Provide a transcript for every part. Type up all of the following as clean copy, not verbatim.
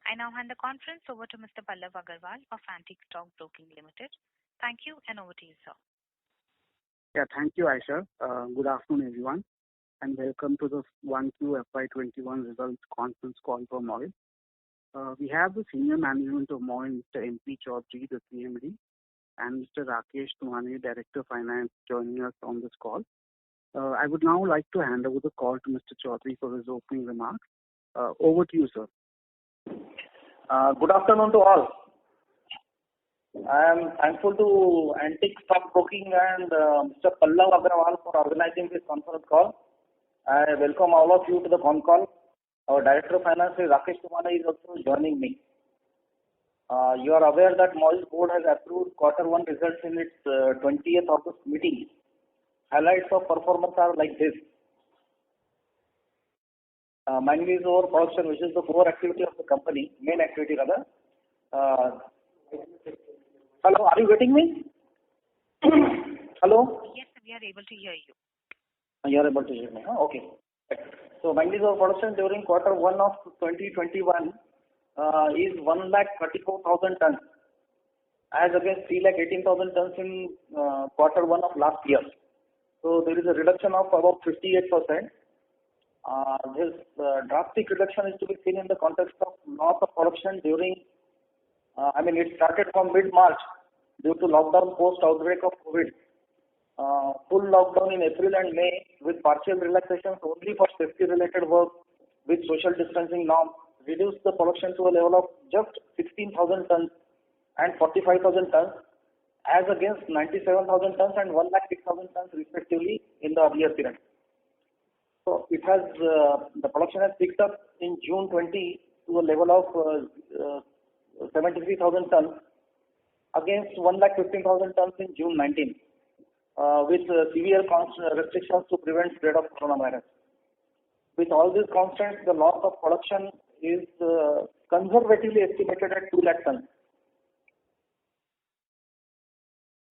I now hand the conference over to Mr. Pallav Agarwal of Antique Stock Broking Limited. Thank you, and over to you, sir. Yeah, thank you, Aisha. Good afternoon, everyone, and welcome to the 1Q FY21 results conference call for MOIL. We have the senior management of MOIL, Mr. MP Chaudhary, the CMD, and Mr. Rakesh Tumhane, Director of Finance, joining us on this call. I would now like to hand over the call to Mr. Chaudhary for his opening remarks. Over to you, sir. Good afternoon to all. I am thankful to Antique Stock Broking and Mr. Pallav Agarwal for organizing this conference call. I welcome all of you to the con call. Our Director of Finance, Rakesh Tumhane, is also joining me. You are aware that MOIL board has approved Q1 results in its 20th August meeting. Highlights of performance are like this. Manganese ore production, which is the core activity of the company, main activity rather. Hello, are you getting me? Hello? Yes, we are able to hear you. You are able to hear me, huh? Okay. So manganese ore production during Q1 of 2021 is 1,34,000 tons, as against 3,18,000 tons in Q1 of last year. So there is a reduction of about 58%. This drastic reduction is to be seen in the context of loss of production during, it started from mid-March due to lockdown post-outbreak of COVID. Full lockdown in April and May with partial relaxations only for safety-related work with social distancing norms reduced the production to a level of just 16,000 tons and 45,000 tons as against 97,000 tons and 106,000 tons respectively in the earlier period. So it has the production has picked up in June 20 to a level of 73,000 tons against 115,000 tons in June 19 with severe restrictions to prevent spread of coronavirus. With all these constants, the loss of production is conservatively estimated at 2 lakh tons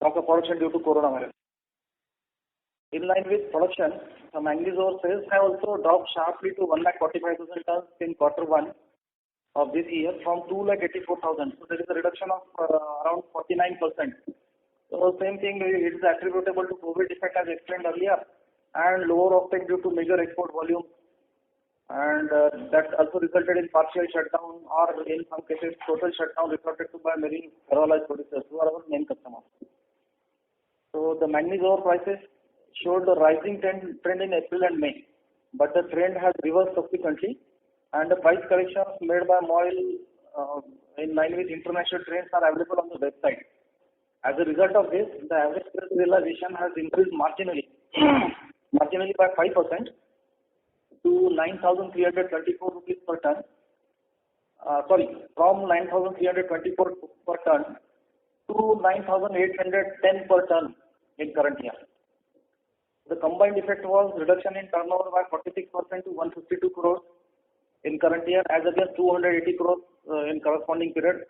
of the production due to coronavirus. In line with production, the manganese ore sales have also dropped sharply to 1,45,000 tons in Q1 of this year from 2,84,000. So there is a reduction of around 49%. So same thing, it is attributable to COVID effect as explained earlier and lower offtake due to major export volume, and that also resulted in partial shutdown or in some cases total shutdown resorted to by many ferroalloy producers who are our main customers. So the manganese ore prices showed a rising trend in April and May, but the trend has reversed subsequently, and the price corrections made by MOIL in line with international trends are available on the website. As a result of this, the average price realization has increased marginally by 5% to 9,324 rupees per ton. From 9,324 per ton to 9,810 per ton in current year. The combined effect was reduction in turnover by 46% to 152 crores in current year as against 280 crores in corresponding period,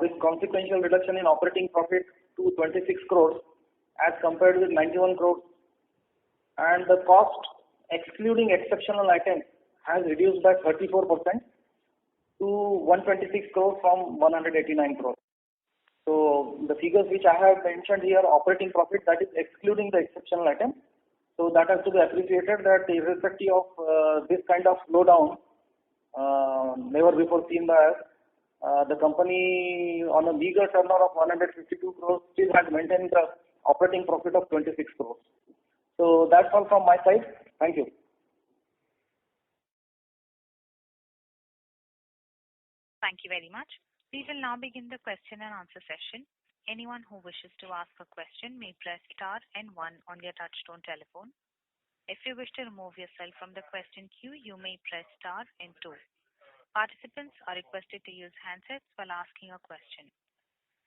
with consequential reduction in operating profit to 26 crores as compared with 91 crores, and the cost excluding exceptional items has reduced by 34% to 126 crores from 189 crores. So the figures which I have mentioned here, operating profit, that is excluding the exceptional item. So that has to be appreciated that irrespective of this kind of slowdown, never before seen by us, the company on a meager turnover of 152 crores still has maintained the operating profit of 26 crores. So that's all from my side. Thank you. Thank you very much. We will now begin the question and answer session. Anyone who wishes to ask a question may press star and 1 on their touchtone telephone. If you wish to remove yourself from the question queue, you may press star and 2. Participants are requested to use handsets while asking a question.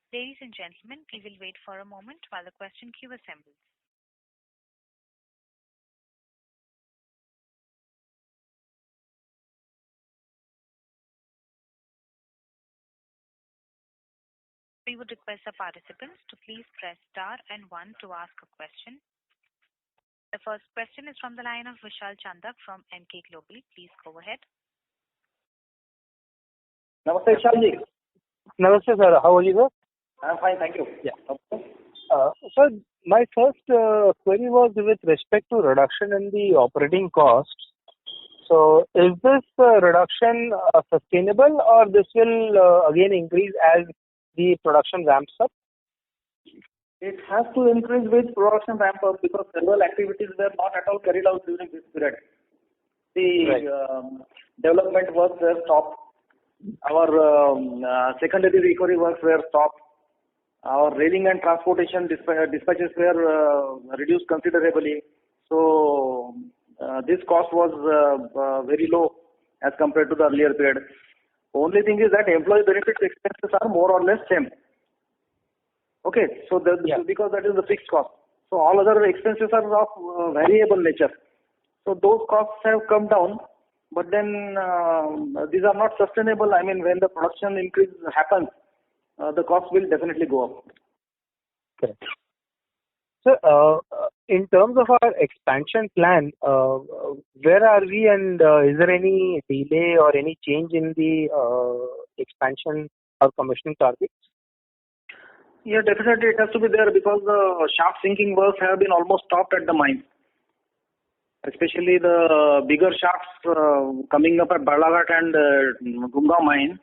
Ladies and gentlemen, we will wait for a moment while the question queue assembles. We would request the participants to please press star and 1 to ask a question. The first question is from the line of Vishal Chandak from Emkay Global. Please go ahead. Namaste, Shalji. Namaste, sir. How are you, sir? I'm fine, thank you. Yeah. Okay. Sir, my first query was with respect to reduction in the operating costs. So, is this reduction sustainable, or this will again increase as the production ramps up? It has to increase with production ramp up because several activities were not at all carried out during this period. The Right. development works were stopped. Our secondary recovery works were stopped. Our railing and transportation dispatches were reduced considerably. So this cost was very low as compared to the earlier period. Only thing is that employee benefits expenses are more or less same. Okay, so because that is the fixed cost. So all other expenses are of variable nature. So those costs have come down, but then these are not sustainable. I mean, when the production increase happens, the cost will definitely go up. Correct. So, in terms of our expansion plan, where are we, and is there any delay or any change in the expansion or commissioning targets? Yeah, definitely it has to be there because the shaft sinking works have been almost stopped at the mine. Especially the bigger shafts coming up at Balaghat and Gumgaon mine,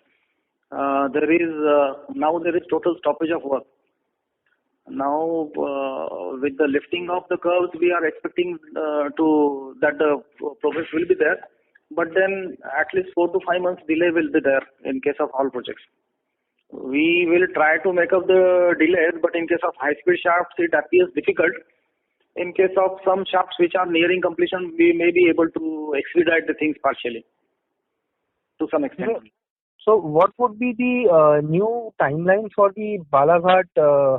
there is total stoppage of work. Now, with the lifting of the curves, we are expecting that the progress will be there. But then at least 4 to 5 months delay will be there in case of all projects. We will try to make up the delays, but in case of high-speed shafts, it appears difficult. In case of some shafts which are nearing completion, we may be able to expedite the things partially to some extent. So what would be the new timeline for the Balaghat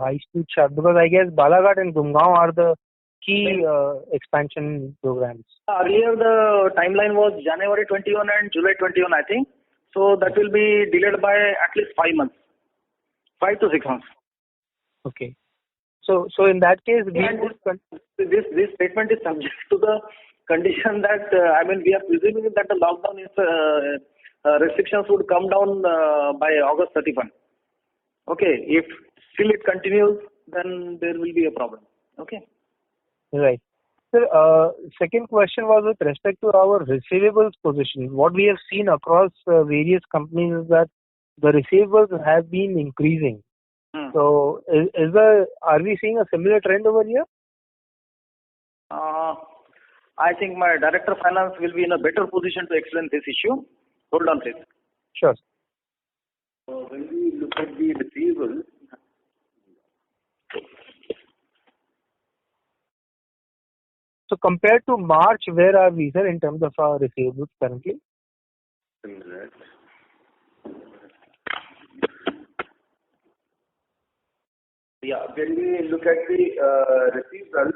high-speed shaft? Because I guess Balaghat and Gumgaon are the key expansion programs. Earlier the timeline was January 21 and July 21, I think. So that will be delayed by at least 5 months. 5 to 6 months. Okay. So in that case, this statement is subject to the condition that we are presuming that the lockdown is restrictions would come down by August 31. Okay, if still it continues, then there will be a problem. Okay. Right. Sir, second question was with respect to our receivables position. What we have seen across various companies is that the receivables have been increasing. So, are we seeing a similar trend over here? I think my Director of Finance will be in a better position to explain this issue. Hold on, please. Sure. So when we look at the receivables, so compared to March, where are we, sir, in terms of our receivables currently? Yeah, when we look at the receivables,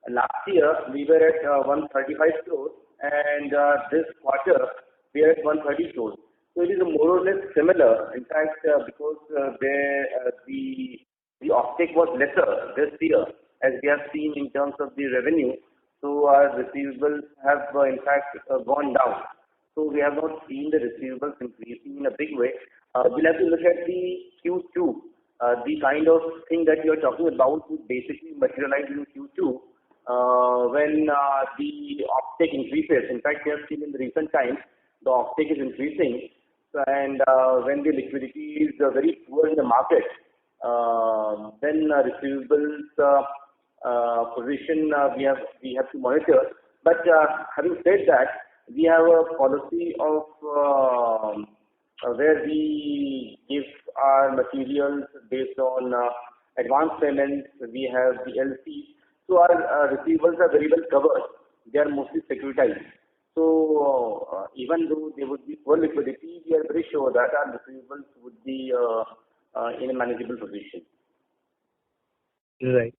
last year we were at 135 crores and this quarter we are at 130 crores. So it is more or less similar. In fact, because the offtake was lesser this year, as we have seen in terms of the revenue, so our receivables have in fact gone down. So we have not seen the receivables increasing in a big way. We'll have to look at the Q2. The kind of thing that you are talking about would basically materialize in Q2 when the offtake increases. In fact, we have seen in the recent times the offtake is increasing, and when the liquidity is very poor in the market, then receivables position we have to monitor. But having said that, we have a policy of where we give our materials based on advance payments. We have the LCs. So our receivables are very well covered. They are mostly securitized. So even though there would be poor liquidity, we are very sure that our receivables would be in a manageable position. Right.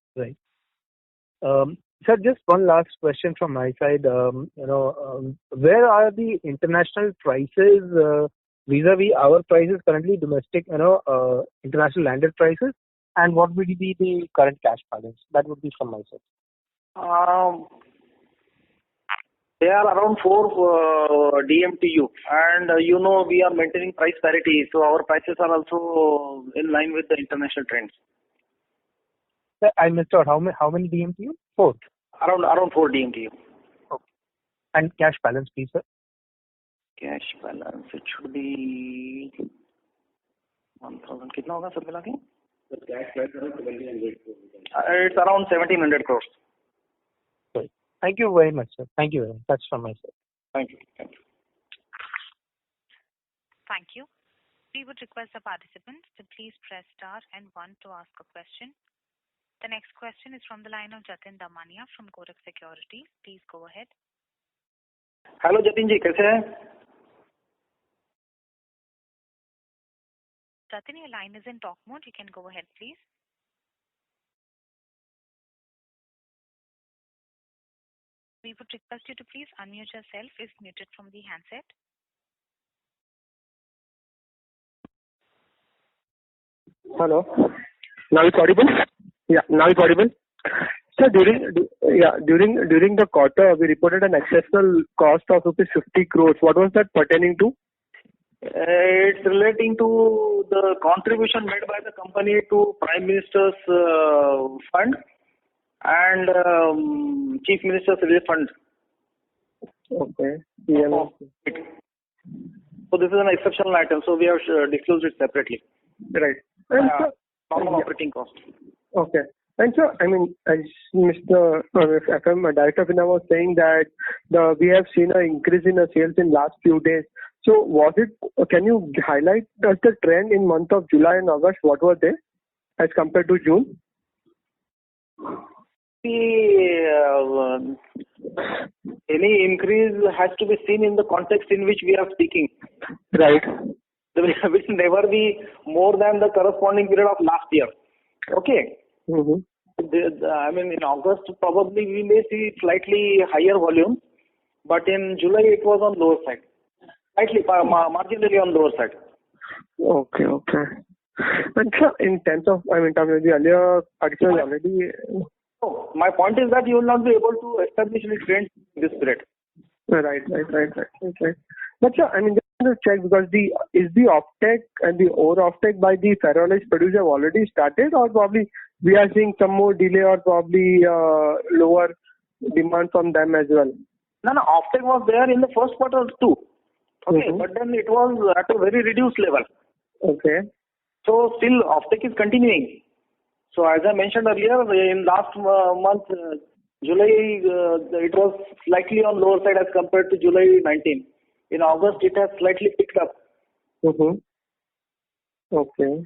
Sir, just one last question from my side. Where are the international prices vis-a-vis our prices currently, domestic, international landed prices, and what would be the current cash balance? That would be from my side. They are around 4 DMTU, and we are maintaining price parity, so our prices are also in line with the international trends. Sir, I missed out. How many DMTU? 4. Around 4 DMTU. Okay. And cash balance, please, sir. Cash balance, it should be 1,000. कितना होगा सब मिला के? The cash balance around 1,700 crores. It's around 1,700 crores. Sorry. Thank you very much, sir. Thank you very much. That's from my side. Thank you. Thank you. Thank you. We would request the participants to please press star and 1 to ask a question. The next question is from the line of Jatin Damania from Kotak Securities. Please go ahead. Hello Jatin ji, कैसे हैं? Jatin, your line is in talk mode. You can go ahead, please. We would request you to please unmute yourself if muted from the handset. Hello. Now it's audible? Yeah, now it's audible. So during the quarter, we reported an exceptional cost of rupees 50 crores. What was that pertaining to? It's relating to the contribution made by the company to Prime Minister's fund and Chief Minister's relief fund. Okay. Yeah. So this is an exceptional item, so we have disclosed it separately. Right. And Normal operating cost. Okay. And so, I mean, as Mr. FM Director Finance was saying that we have seen an increase in the sales in last few days. So was it? Can you highlight the trend in month of July and August? What were they as compared to June? Any increase has to be seen in the context in which we are speaking. Right. Which will never be more than the corresponding period of last year. Okay. Mm-hmm. I mean, in August probably we may see slightly higher volume, but in July it was on lower side. Slightly, marginally on lower side. Okay. And so, in terms of the earlier article already. No, my point is that you will not be able to establish any trend in this period. Right. But sir, I mean, just to check, because is the offtake and the ore offtake by the ferroalloys producer have already started, or probably we are seeing some more delay or probably lower demand from them as well? No, offtake was there in the first quarter too. Okay, Mm-hmm. but then it was at a very reduced level. Okay. So still offtake is continuing. So as I mentioned earlier, in last month, July, it was slightly on lower side as compared to July 19. In August, it has slightly picked up. Mm-hmm. Okay.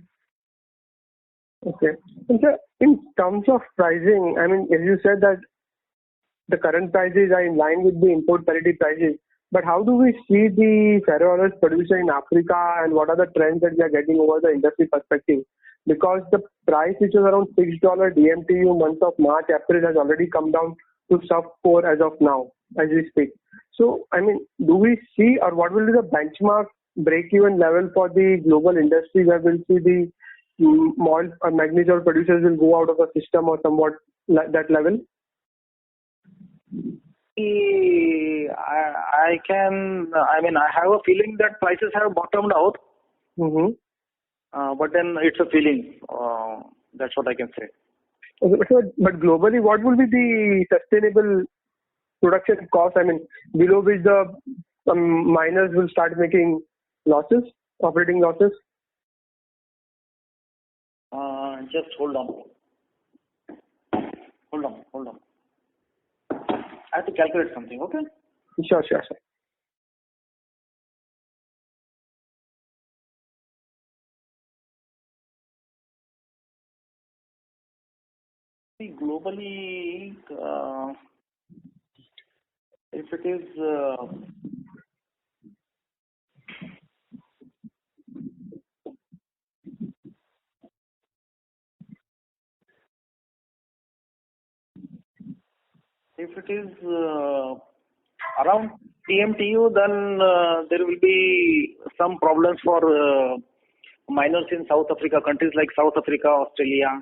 And so in terms of pricing, I mean, as you said that the current prices are in line with the import parity prices, but how do we see the ferroalloys producer in Africa, and what are the trends that we are getting over the industry perspective? Because the price which was around $6 DMTU month of March, April has already come down to sub-4 as of now, as we speak. So, I mean, do we see, or what will be the benchmark break-even level for the global industry where we'll see the malt or magnesium producers will go out of the system or somewhat that level? I have a feeling that prices have bottomed out. Mm-hmm. But then it's a feeling. That's what I can say. But globally, what will be the sustainable production cost? I mean, below which the miners will start making losses, operating losses? Just hold on. I have to calculate something, okay? Sure. See, globally, if it is around TMTU, then there will be some problems for miners in South Africa, countries like South Africa, Australia.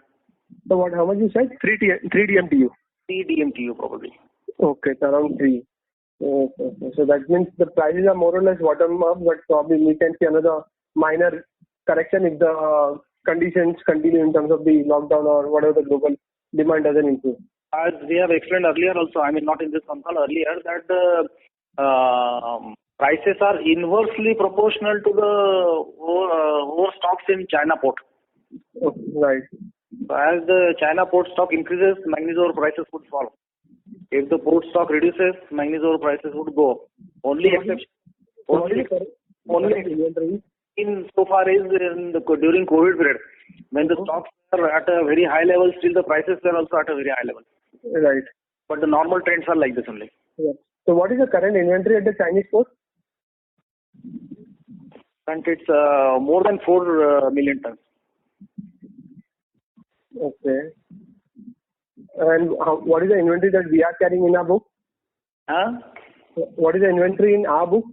So how much you said? 3 DMTU? 3 DMTU probably. Okay, it's around 3. Okay. So that means the prices are more or less bottom up, but probably we can see another minor correction if the conditions continue in terms of the lockdown or whatever the global demand doesn't improve. As we have explained earlier also, I mean not in this call earlier, that the prices are inversely proportional to the overstocks in China port. Okay, right. So as the China port stock increases, manganese ore prices would fall. If the port stock reduces, manganese ore prices would go up. Only exception in so far is during COVID period, when the stocks are at a very high level, still the prices are also at a very high level. Right. But the normal trends are like this only. Yeah. So what is the current inventory at the Chinese port? And it's more than 4 million tons. Okay. And what is the inventory that we are carrying in our book? What is the inventory in our book?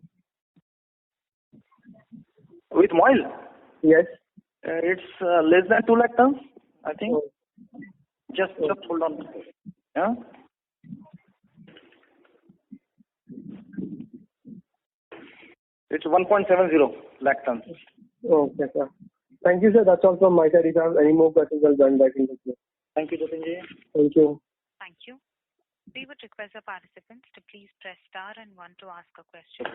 With MOIL? Yes. It's less than 2 lakh tons, I think. Just hold on. Yeah. It's 1.70 lakh tons. Okay, sir. Thank you, sir. That's all from my side. If you have any more questions, I'll join back in the queue. Thank you, Jatinji. Thank you. Thank you. We would request the participants to please press star and one to ask a question.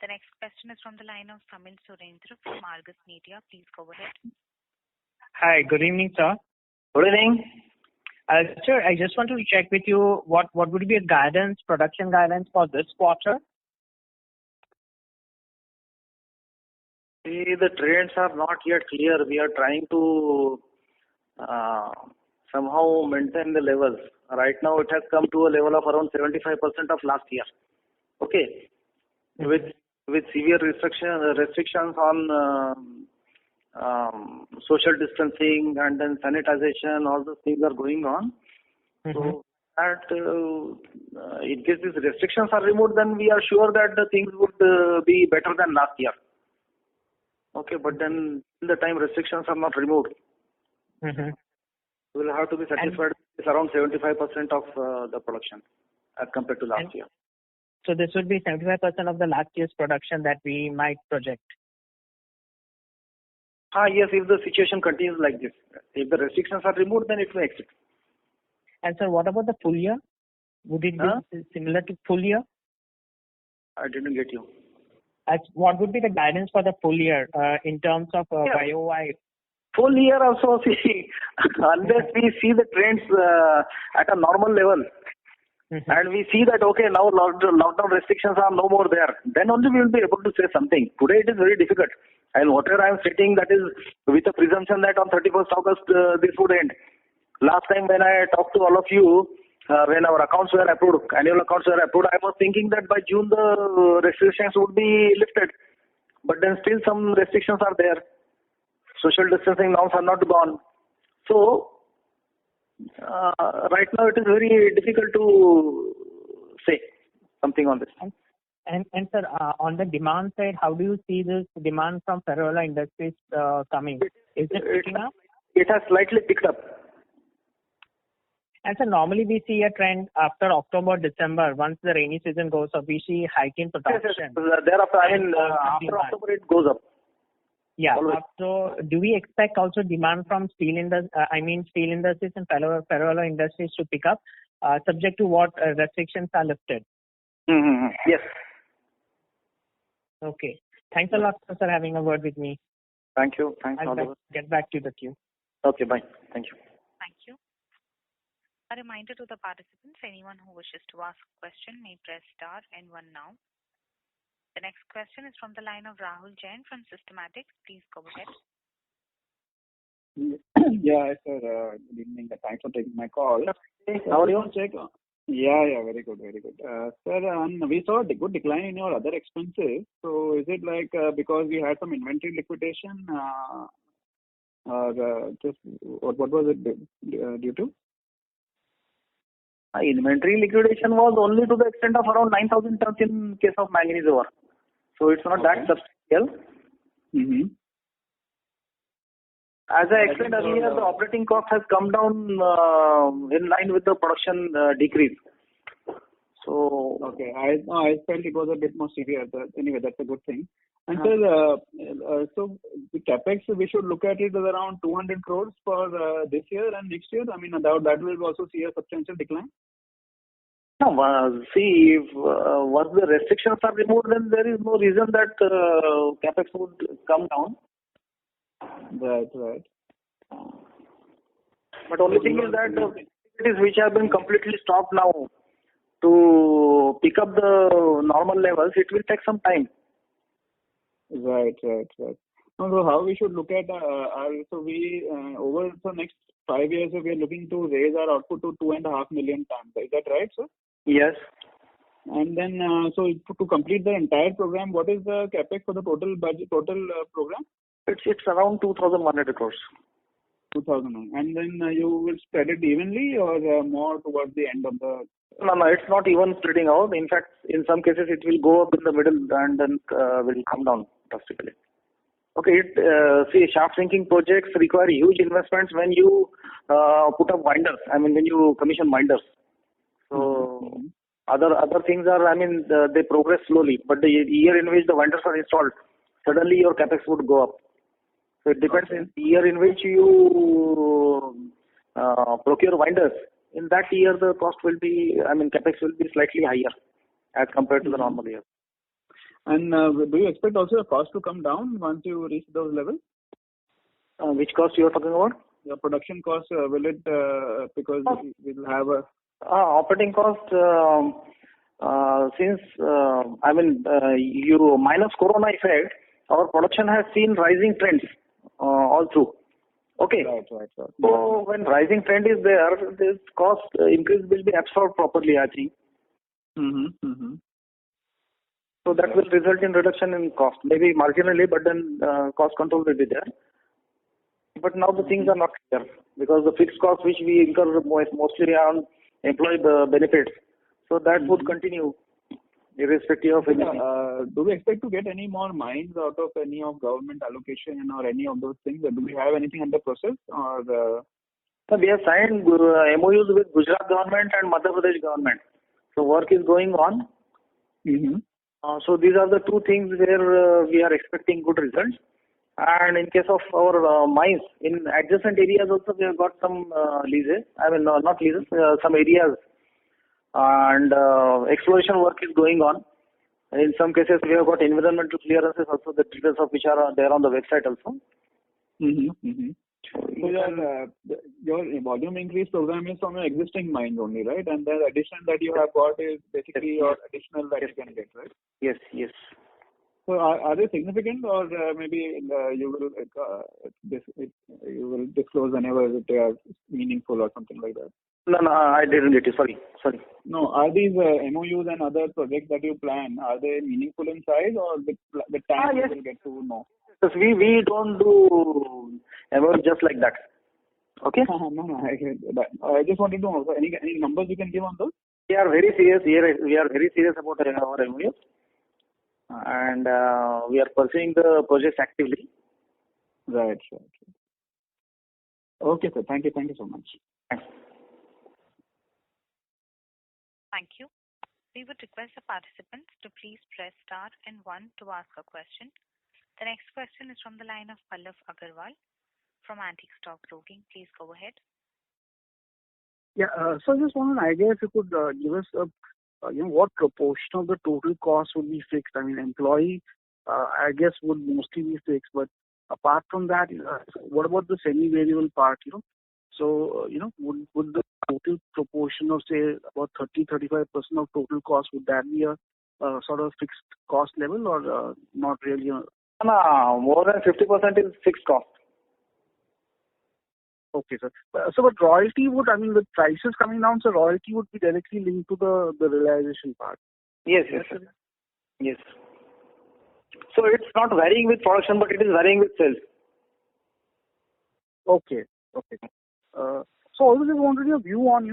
The next question is from the line of Samil Surendra from Argus Media. Please go ahead. Hi, good evening, sir. Good evening. Sir, I just want to check with you what would be a guidance, production guidance for this quarter? See, the trends are not yet clear. We are trying to somehow maintain the levels. Right now, it has come to a level of around 75% of last year. Okay, with severe restrictions on social distancing and then sanitization, all those things are going on. So that in case these restrictions are removed, then we are sure that the things would be better than last year. Okay, but then till the time restrictions are not removed, we will have to be satisfied with around 75% of the production as compared to last year. So this would be 75% of the last year's production that we might project. Yes, if the situation continues like this. If the restrictions are removed, then it may exit. And sir, what about the full year? Would it be similar to full year? I didn't get you. What would be the guidance for the full year in terms of YOY? Full year also, see, unless we see the trends at a normal level, and we see that, okay, now lockdown restrictions are no more there, then only we will be able to say something. Today it is very difficult. And whatever I am stating, that is with the presumption that on 31st August this would end. Last time when I talked to all of you, when our accounts were approved, annual accounts were approved, I was thinking that by June the restrictions would be lifted. But then still some restrictions are there. Social distancing norms are not gone. So, right now it is very difficult to say something on this. And sir, on the demand side, how do you see this demand from Ferroalloy Industries coming? Is it picking up? It has slightly picked up. And so normally we see a trend after October, December, once the rainy season goes up, we see hike in production. Yes. Thereafter, after October it goes up. Yeah. So do we expect also demand from steel industries and ferroalloy industries to pick up, subject to what restrictions are lifted? Yes. Okay. Thanks a lot for having a word with me. Thank you. Thanks. I'll get back to the queue. Okay, bye. Thank you. Thank you. A reminder to the participants, anyone who wishes to ask a question may press star and one now. The next question is from the line of Rahul Jain from Systematix. Please go ahead. Yeah, sir. Good evening. Thanks for taking my call. How are you? Yeah, very good. Sir, we saw a good decline in your other expenses. So is it like because we had some inventory liquidation, or just what was it due to? Inventory liquidation was only to the extent of around 9,000 tons in case of manganese ore. So it's not that substantial. As I explained earlier, the operating cost has come down in line with the production decrease. So okay, I felt it was a bit more severe. But anyway, that's a good thing. And sir, so the capex we should look at it as around 200 crores for this year and next year. I mean, that will also see a substantial decline. No, see, if once the restrictions are removed, then there is no reason that capex would come down. Right. But only thing is that the facilities which have been completely stopped now, to pick up the normal levels, it will take some time. Right. So how we should look at over the next 5 years, we are looking to raise our output to 2.5 million tons. Is that right, sir? Yes. And then, so to complete the entire program, what is the capex for the total budget, program? It's around 2,100 crores. 2,000. And then you will spread it evenly or more towards the end of the... No, it's not even spreading out. In fact, in some cases, it will go up in the middle and then will come down drastically. Okay, see, shaft sinking projects require huge investments when you put up winders. I mean, when you commission winders. So other things are, I mean, they progress slowly. But the year in which the winders are installed, suddenly your capex would go up. So it depends on the year in which you procure winders. In that year, the cost will be, I mean, capex will be slightly higher as compared to the normal year. And do you expect also the cost to come down once you reach those levels? Which cost you are talking about? The production cost, will it, because we will have a... operating cost, since, I mean, you minus corona effect, our production has seen rising trends all through. Okay. Right. So when rising trend is there, this cost increase will be absorbed properly, I think. So that will result in reduction in cost, maybe marginally, but then cost control will be there. But now the things are not clear because the fixed cost which we incur mostly on employee benefits, so that would continue irrespective of anything. Do we expect to get any more mines out of any of government allocation or any of those things? Do we have anything under process? Or So we have signed MOUs with Gujarat government and Madhya Pradesh government. So work is going on. So these are the two things where we are expecting good results. And in case of our mines, in adjacent areas also we have got some leases. I mean, not leases, some areas. And exploration work is going on. In some cases, we have got environmental clearances also, the details of which are there on the website also. So your volume increase program is from your existing mines only, right? And the addition that you have got is basically your additional that you can get, right? Yes. So are they significant, or maybe you will disclose whenever they are meaningful or something like that? No, I didn't get you. Sorry. No, are these MOUs and other projects that you plan, are they meaningful in size, or the time you will get to know? Because we don't do MOUs just like that. Okay? No, I get that. I just wanted to know, any numbers you can give on those? We are very serious here. We are very serious about our MOUs. And we are pursuing the projects actively. Right. Okay, sir. Thank you so much. Thanks. Thank you. We would request the participants to please press star and 1 to ask a question. The next question is from the line of Pallav Agarwal from Antique Stock Broking. Please go ahead. Yeah, so I just wanted an idea if you could give us what proportion of the total cost would be fixed. I mean, employee, I guess, would mostly be fixed, but apart from that, what about the semi-variable part? So, would the total proportion of, say, about 30-35% of total cost, would that be a sort of fixed cost level or not really? No, more than 50% is fixed cost. Okay, sir. So, but royalty would, I mean, with prices coming down, so royalty would be directly linked to the realization part. Yes. So it's not varying with production, but it is varying with sales. Okay. So also just wanted your view on,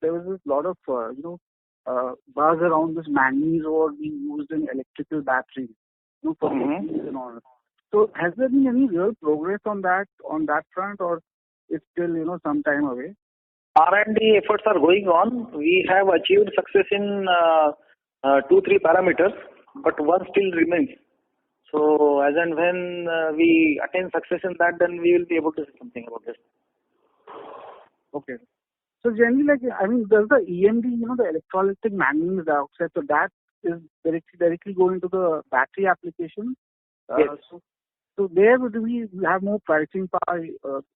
there was a lot of, buzz around this manganese ore being used in electrical batteries, for batteries and all. So has there been any real progress on that front, or it's still, some time away? R&D efforts are going on. We have achieved success in 2-3 parameters, but one still remains. So as and when we attain success in that, then we will be able to say something about this. Okay. So generally, does the EMD, the electrolytic manganese dioxide, so that is directly going to the battery application? Yes. So there do we have more pricing power,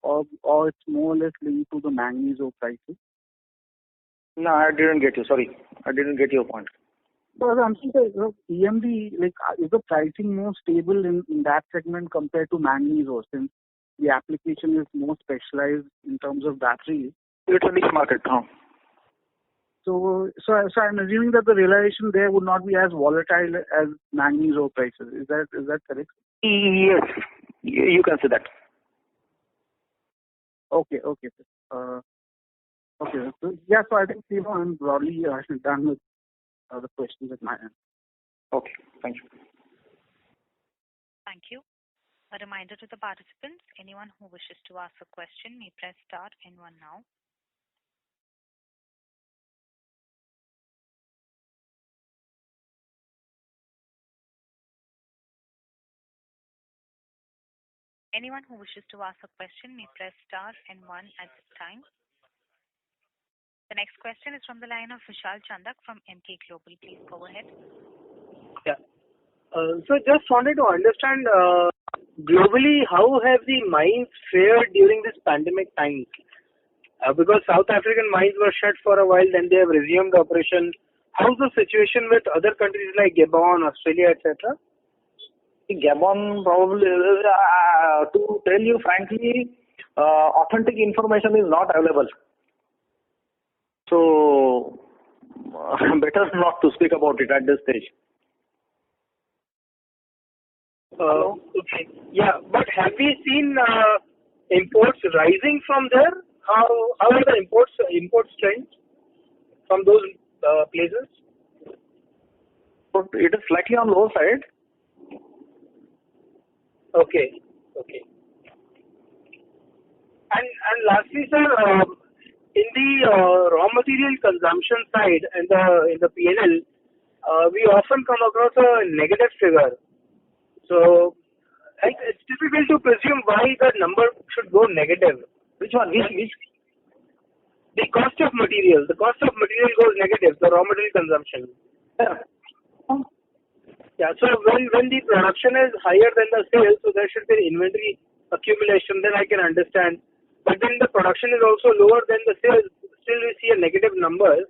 or it's more or less linked to the manganese ore prices? No, I didn't get you. Sorry, I didn't get your point. So I'm saying that EMD, is the pricing more stable in that segment compared to manganese ore, since the application is more specialized in terms of batteries? It's a niche market now. So I'm assuming that the realization there would not be as volatile as manganese ore prices. Is that correct? Yes, you can say that. Okay. Okay. So, yeah. So I think I'm broadly done with the questions at my end. Okay. Thank you. Thank you. A reminder to the participants: anyone who wishes to ask a question may press star and one now. Anyone who wishes to ask a question may press star and one at this time. The next question is from the line of Vishal Chandak from Emkay Global. Please go ahead. Yeah. So just wanted to understand globally how have the mines fared during this pandemic time? Because South African mines were shut for a while, then they have resumed operation. How's the situation with other countries like Gabon, Australia, etc.? Gabon, probably, to tell you frankly, authentic information is not available. So, better not to speak about it at this stage. Okay. Yeah, but have we seen imports rising from there? How are the imports trends from those places? But it is slightly on low side. Okay. And lastly, sir, in the raw material consumption side and in the P&L, we often come across a negative figure. So it's difficult to presume why the number should go negative. Which one? Which? The cost of material. The cost of material goes negative. The raw material consumption. Yeah. So when the production is higher than the sales, so there should be inventory accumulation. Then I can understand. But then the production is also lower than the sales. Still, we see a negative number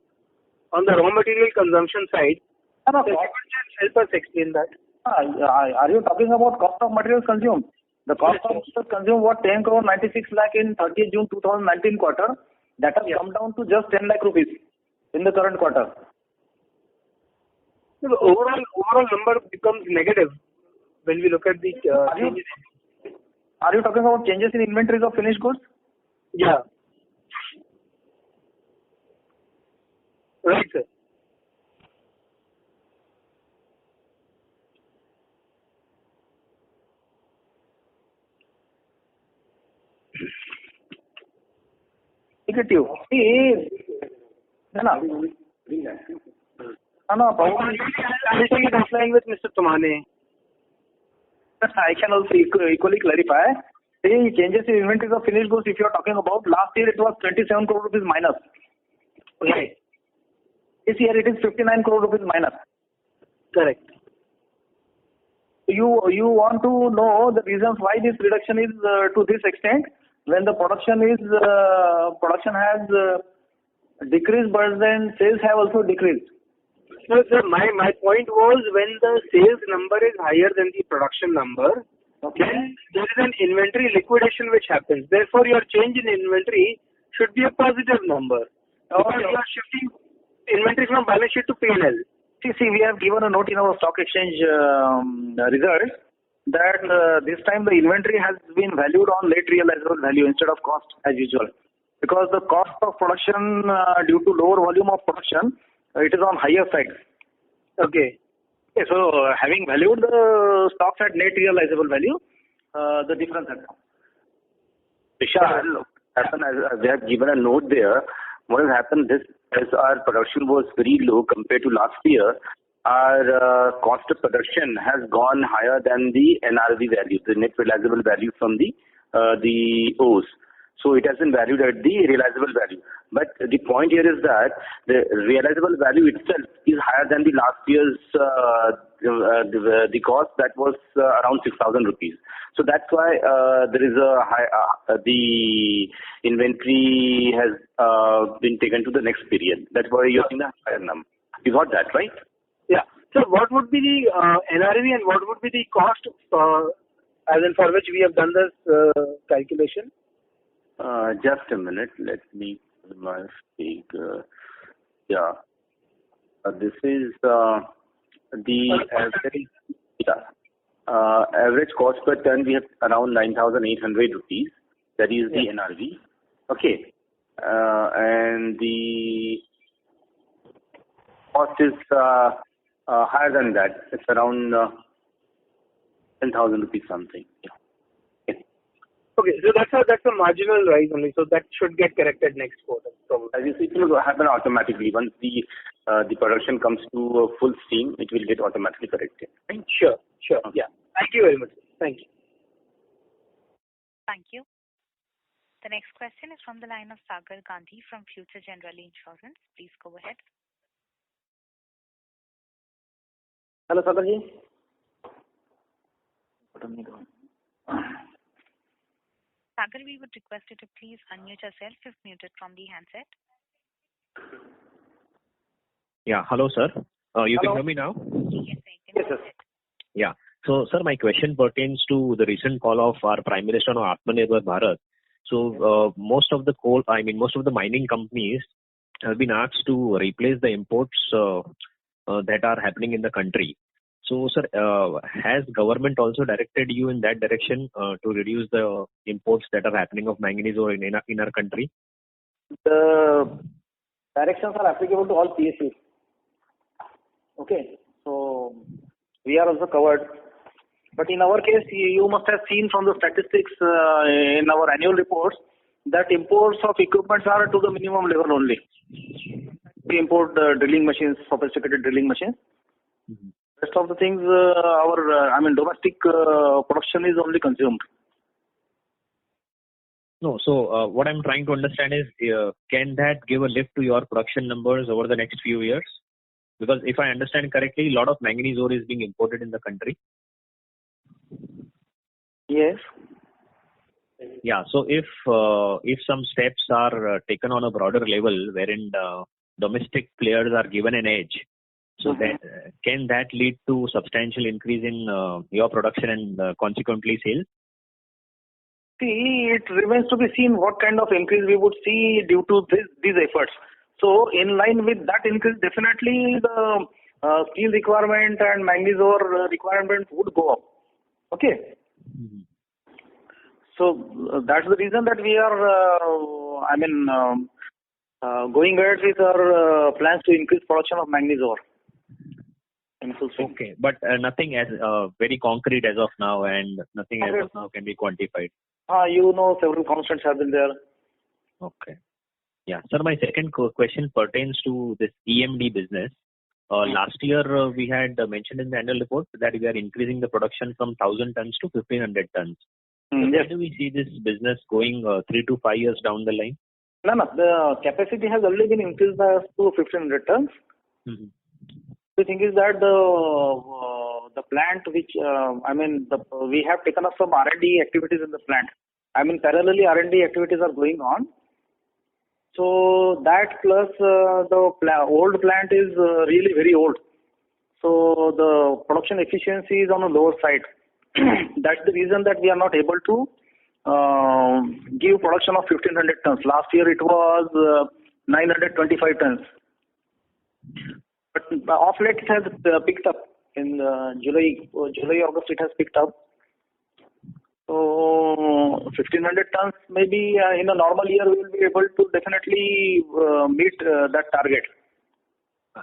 on the raw material consumption side. So if you could just help us explain that. Are you talking about cost of materials consumed? The cost of materials consumed was 10 crore 96 lakh in 30th June 2019 quarter. That has come down to just 10 lakh rupees in the current quarter. So the overall number becomes negative when we look at the changes. Are you talking about changes in inventories of finished goods? Yeah. Right, sir. Negative. No, probably. I'll take it offline with Mr. Tumane. I can also equally clarify. The changes in inventories of finished goods, if you are talking about, last year it was 27 crore rupees minus. Right. This year it is 59 crore rupees minus. Correct. You want to know the reasons why this reduction is to this extent, when the production has decreased, but then sales have also decreased. No, sir, my point was, when the sales number is higher than the production number, then there is an inventory liquidation which happens. Therefore, your change in inventory should be a positive number. Because you are shifting inventory from balance sheet to P&L. See, we have given a note in our stock exchange results that this time the inventory has been valued on late realizable value instead of cost as usual. Because the cost of production due to lower volume of production, it is on higher side. Okay. So having valued the stocks at net realizable value, the difference has come. Vishal, happened, as they have given a note there, what has happened this, as our production was very low compared to last year, our cost of production has gone higher than the NRV value, the net realizable value from the O's. So it has been valued at the realizable value. But the point here is that the realizable value itself is higher than the last year's the cost that was around 6,000 rupees. So that's why there is a high, the inventory has been taken to the next period. That's why you're seeing a higher number. You got that, right? Yeah. So what would be the NRV and what would be the cost as in for which we have done this calculation? Just a minute. Let me put my speaker. This is the average. Average cost per ton we have around 9,800 rupees. That is the NRV. Okay. And the cost is higher than that. It's around 10,000 rupees something. Yeah. Okay, so that's a marginal rise only. So that should get corrected next quarter. As you see, it will happen automatically. Once the production comes to full steam, it will get automatically corrected. Right? Sure. Yeah. Thank you very much. Thank you. Thank you. The next question is from the line of Sagar Gandhi from Future General Insurance. Please go ahead. Hello, Sagarji. Sagar, we would request you to please unmute yourself if muted from the handset. Yeah, hello, sir. You can hear me now? Yes, I can. Yes. Yeah. So, sir, my question pertains to the recent call of our Prime Minister on Atmanirbhar Bharat. So, most of the mining companies have been asked to replace the imports that are happening in the country. So, sir, has government also directed you in that direction to reduce the imports that are happening of manganese ore in our country? The directions are applicable to all PSUs. Okay, so we are also covered. But in our case, you must have seen from the statistics in our annual reports that imports of equipments are to the minimum level only. We import drilling machines, sophisticated drilling machines. Mm-hmm. Rest of the things, domestic production is only consumed. No, so what I'm trying to understand is, can that give a lift to your production numbers over the next few years? Because if I understand correctly, a lot of manganese ore is being imported in the country. Yes. Yeah, so if some steps are taken on a broader level, wherein domestic players are given an edge, so that can that lead to substantial increase in your production and consequently sales? See, it remains to be seen what kind of increase we would see due to these efforts. So, in line with that increase, definitely the steel requirement and manganese ore requirement would go up. Okay. Mm-hmm. So that's the reason that we are, going ahead with our plans to increase production of manganese ore. Okay, but nothing as very concrete as of now, and nothing as of now can be quantified. Several constants have been there. Okay. Yeah. Sir, my second question pertains to this EMD business. Last year, we had mentioned in the annual report that we are increasing the production from 1,000 tons to 1,500 tons. Where do we see this business going 3 to 5 years down the line? No. The capacity has already been increased to 1,500 tons. Mm-hmm. The thing is that the plant which, we have taken up some R&D activities in the plant. Parallelly R&D activities are going on. So that plus the old plant is really very old. So the production efficiency is on the lower side. That's the reason that we are not able to give production of 1,500 tons. Last year it was 925 tons. But off late it has picked up. In July, August it has picked up. So 1,500 tons maybe in a normal year we will be able to definitely meet that target.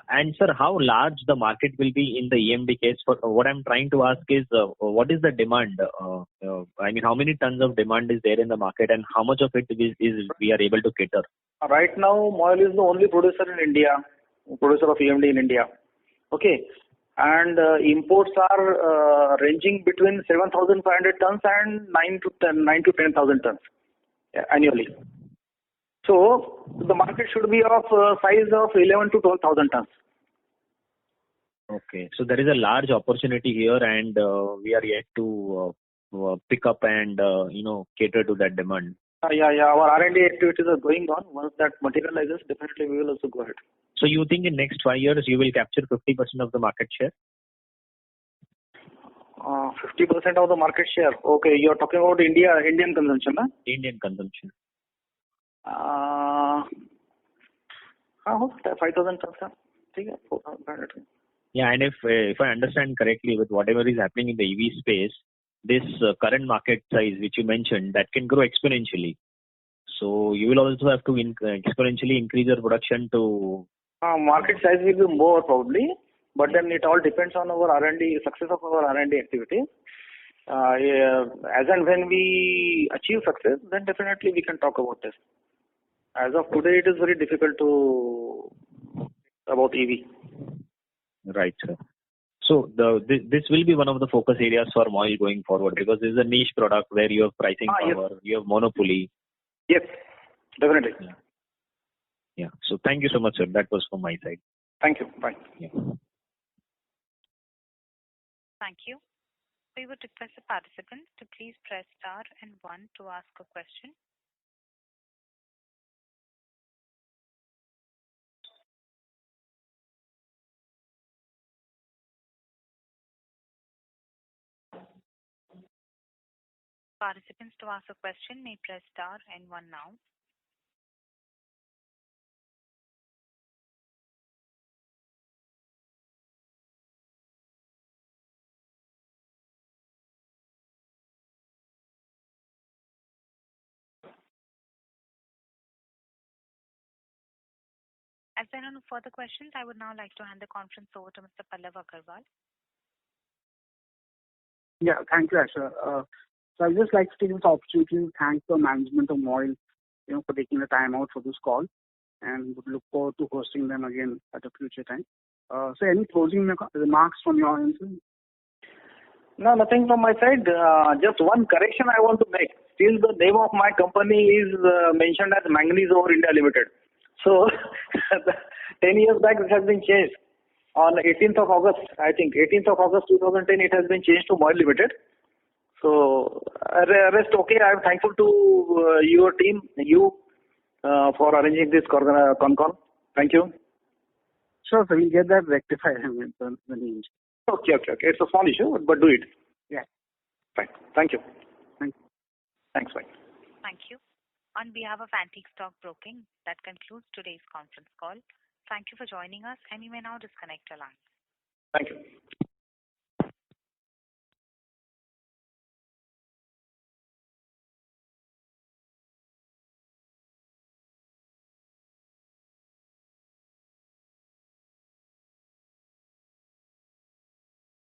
And sir, how large the market will be in the EMD case? For what I'm trying to ask is, what is the demand? I mean, how many tons of demand is there in the market, and how much of it is we are able to cater? Right now, MOIL is the only producer in India, producer of EMD in India. Okay. And imports are ranging between 7,500 tons and 9 to 10,000 tons annually. So the market should be of size of 11 to 12,000 tons. Okay, so there is a large opportunity here, and we are yet to pick up and cater to that demand. Yeah. Our R&D activities are going on. Once that materializes, definitely we will also go ahead. So you think in next 5 years you will capture 50% of the market share? 50% of the market share. Okay, you are talking about Indian consumption, huh? Indian consumption. 5,000 tons. Okay, 4,500. Yeah, and if I understand correctly, with whatever is happening in the EV space, this current market size which you mentioned, that can grow exponentially. So you will also have to exponentially increase your production to... market size will be more probably, but then it all depends on our R&D, success of our R&D activity. As and when we achieve success, then definitely we can talk about this. As of today, it is very difficult to about EV. Right, sir. So this will be one of the focus areas for MOIL going forward, because this is a niche product where you have pricing power, yes. You have monopoly. Yes, definitely. Yeah. So thank you so much, sir. That was from my side. Thank you. Bye. Yeah. Thank you. We would request the participants to please press star and 1 to ask a question. Participants to ask a question may press star and 1 now. As there are no further questions, I would now like to hand the conference over to Mr. Pallav Agarwal. Yeah, thank you, Asha. So I'd just like to take this opportunity to thank the management of MOIL, for taking the time out for this call, and would look forward to hosting them again at a future time. So any closing remarks from your end? No, nothing from my side. Just one correction I want to make. Still, the name of my company is mentioned as Manganese Ore India Limited. So 10 years back, it has been changed. On 18th of August, I think 18th of August 2010, it has been changed to MOIL Limited. So rest okay. I am thankful to your team, for arranging this con call. Thank you. Sure, so we'll get that rectified with the names. Okay. It's a small issue, but do it. Yeah. Fine. Thank you. Thank you. Thanks, bye. Thank you. On behalf of Antique Stock Broking, that concludes today's conference call. Thank you for joining us, and you may now disconnect your line. Thank you.